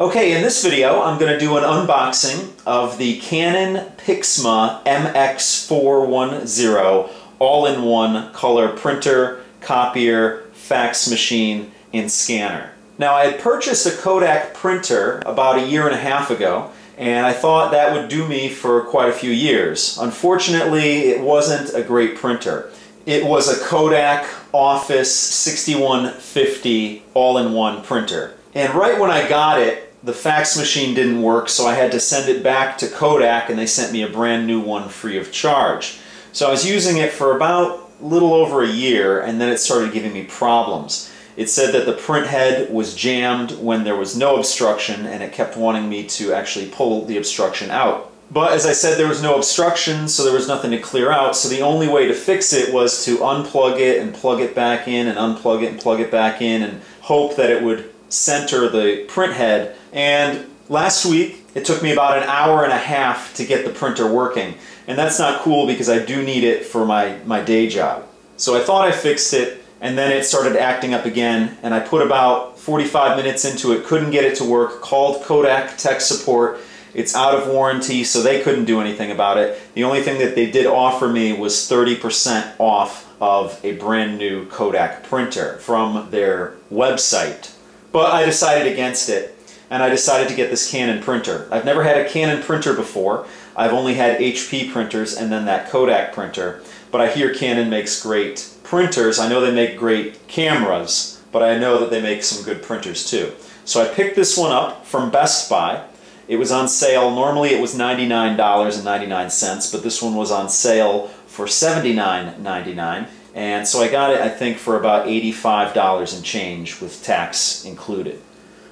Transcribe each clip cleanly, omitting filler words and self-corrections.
Okay, in this video I'm going to do an unboxing of the Canon Pixma MX410 all-in-one color printer, copier, fax machine, and scanner. Now, I had purchased a Kodak printer about a year and a half ago, and I thought that would do me for quite a few years. Unfortunately, it wasn't a great printer. It was a Kodak Office 6150 all-in-one printer. And right when I got it, the fax machine didn't work, so I had to send it back to Kodak, and they sent me a brand new one free of charge. So I was using it for about a little over a year, and then it started giving me problems. It said that the print head was jammed when there was no obstruction, and it kept wanting me to actually pull the obstruction out. But as I said, there was no obstruction, so there was nothing to clear out, so the only way to fix it was to unplug it and plug it back in, and unplug it and plug it back in, and hope that it would center the print head. And last week it took me about an hour and a half to get the printer working, and that's not cool because I do need it for my day job. So I thought I fixed it, and then it started acting up again, and I put about 45 minutes into it, couldn't get it to work, called Kodak tech support. It's out of warranty, so they couldn't do anything about it. The only thing that they did offer me was 30% off of a brand new Kodak printer from their website. But I decided against it, and I decided to get this Canon printer. I've never had a Canon printer before. I've only had HP printers and then that Kodak printer. But I hear Canon makes great printers. I know they make great cameras, but I know that they make some good printers too. So I picked this one up from Best Buy. It was on sale. Normally it was $99.99, but this one was on sale for $79.99. And so I got it, I think, for about $85 and change with tax included.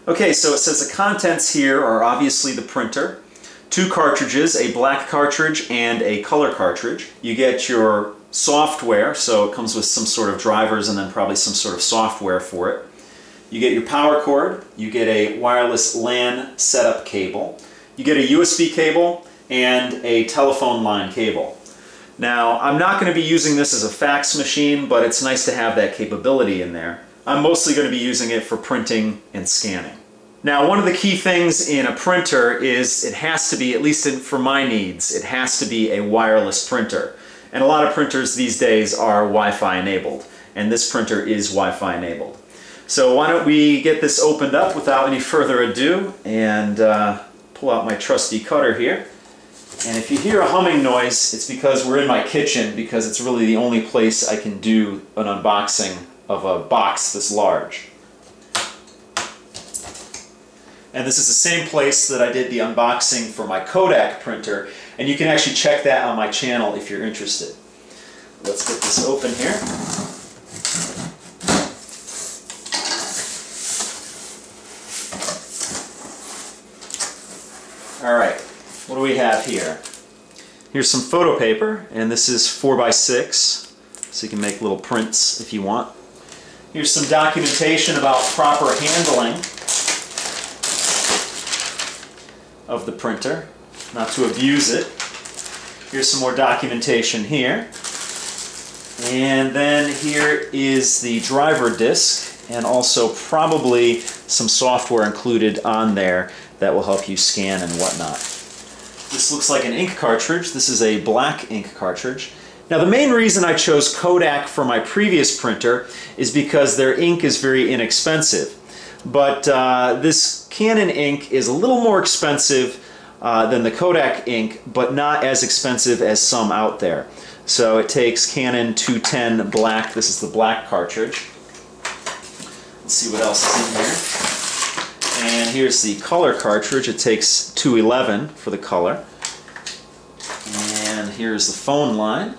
Okay, so it says the contents here are obviously the printer, 2 cartridges, a black cartridge and a color cartridge. You get your software, so it comes with some sort of drivers and then probably some sort of software for it. You get your power cord, you get a wireless LAN setup cable, you get a USB cable and a telephone line cable. Now, I'm not going to be using this as a fax machine, but it's nice to have that capability in there. I'm mostly going to be using it for printing and scanning. Now, one of the key things in a printer is it has to be, at least for my needs, it has to be a wireless printer. And a lot of printers these days are Wi-Fi enabled, and this printer is Wi-Fi enabled. So why don't we get this opened up without any further ado and pull out my trusty cutter here. And if you hear a humming noise, it's because we're in my kitchen, because it's really the only place I can do an unboxing of a box this large. And this is the same place that I did the unboxing for my Kodak printer, and you can actually check that on my channel if you're interested. Let's get this open here. Alright. What do we have here? Here's some photo paper, and this is 4x6, so you can make little prints if you want. Here's some documentation about proper handling of the printer, not to abuse it. Here's some more documentation here. And then here is the driver disc, and also probably some software included on there that will help you scan and whatnot. This looks like an ink cartridge. This is a black ink cartridge. Now, the main reason I chose Kodak for my previous printer is because their ink is very inexpensive. But this Canon ink is a little more expensive than the Kodak ink, but not as expensive as some out there. So it takes Canon 210 black. This is the black cartridge. Let's see what else is in here. And here's the color cartridge. It takes 211 for the color. And here's the phone line.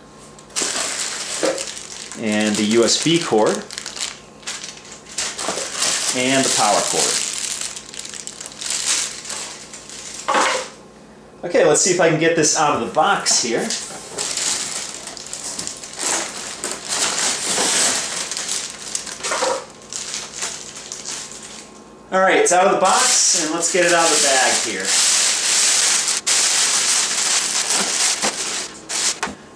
And the USB cord. And the power cord. Okay, let's see if I can get this out of the box here. Alright, it's out of the box, and let's get it out of the bag here.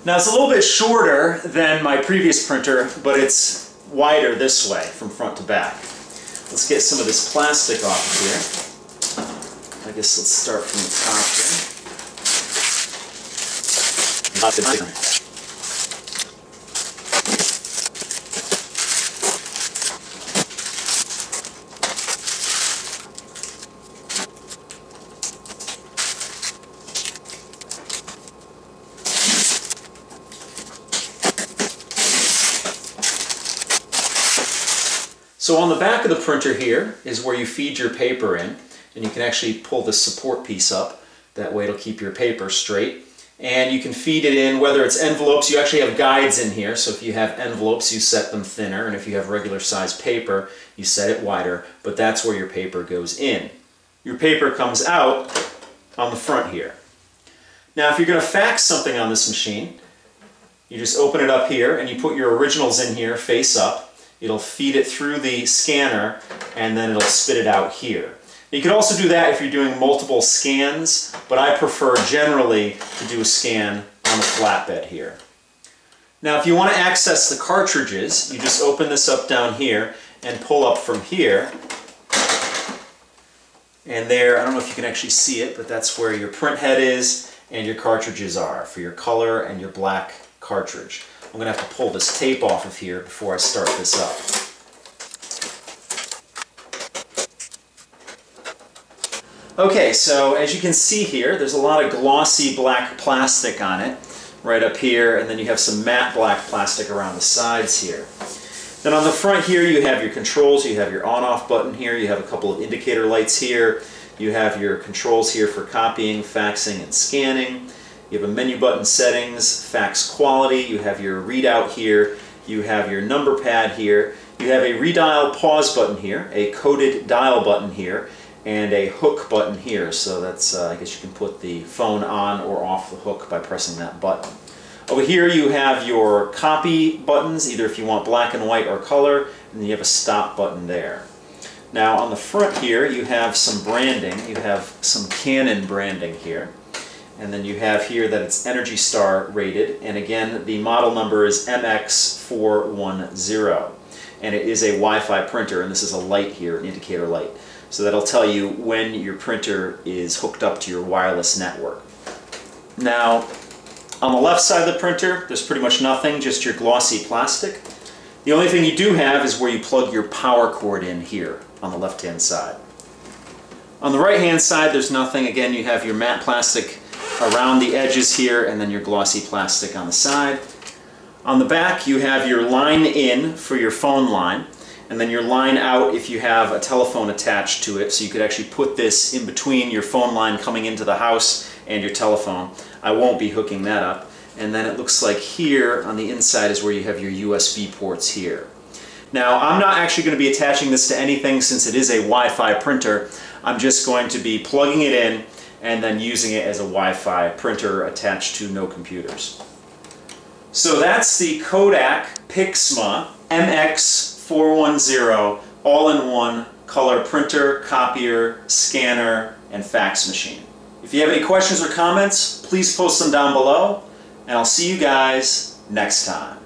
Now, it's a little bit shorter than my previous printer, but it's wider this way from front to back. Let's get some of this plastic off of here. I guess let's start from the top here. So on the back of the printer here is where you feed your paper in, and you can actually pull the support piece up. That way it'll keep your paper straight. And you can feed it in, whether it's envelopes, you actually have guides in here, so if you have envelopes you set them thinner, and if you have regular size paper you set it wider, but that's where your paper goes in. Your paper comes out on the front here. Now if you're going to fax something on this machine, you just open it up here and you put your originals in here face up. It'll feed it through the scanner and then it'll spit it out here. You could also do that if you're doing multiple scans, but I prefer generally to do a scan on the flatbed here. Now if you want to access the cartridges, you just open this up down here and pull up from here. And there, I don't know if you can actually see it, but that's where your print head is and your cartridges are for your color and your black cartridge. I'm going to have to pull this tape off of here before I start this up. Okay, so as you can see here, there's a lot of glossy black plastic on it, right up here, and then you have some matte black plastic around the sides here. Then on the front here you have your controls, you have your on-off button here, you have a couple of indicator lights here, you have your controls here for copying, faxing, and scanning. You have a menu button settings, fax quality, you have your readout here, you have your number pad here, you have a redial pause button here, a coded dial button here, and a hook button here. So that's, I guess you can put the phone on or off the hook by pressing that button. Over here you have your copy buttons, either if you want black and white or color, and then you have a stop button there. Now on the front here you have some branding, you have some Canon branding here. And then you have here that it's Energy Star rated, and again the model number is MX410, and it is a Wi-Fi printer, and this is a light here, an indicator light, so that'll tell you when your printer is hooked up to your wireless network. Now on the left side of the printer there's pretty much nothing, just your glossy plastic. The only thing you do have is where you plug your power cord in here on the left hand side. On the right hand side there's nothing. Again, you have your matte plastic around the edges here and then your glossy plastic on the side. On the back you have your line in for your phone line, and then your line out if you have a telephone attached to it, so you could actually put this in between your phone line coming into the house and your telephone. I won't be hooking that up. And then it looks like here on the inside is where you have your USB ports here. Now I'm not actually going to be attaching this to anything since it is a Wi-Fi printer. I'm just going to be plugging it in and then using it as a Wi-Fi printer attached to no computers. So that's the Kodak Pixma MX410 all-in-one color printer, copier, scanner, and fax machine. If you have any questions or comments, please post them down below, and I'll see you guys next time.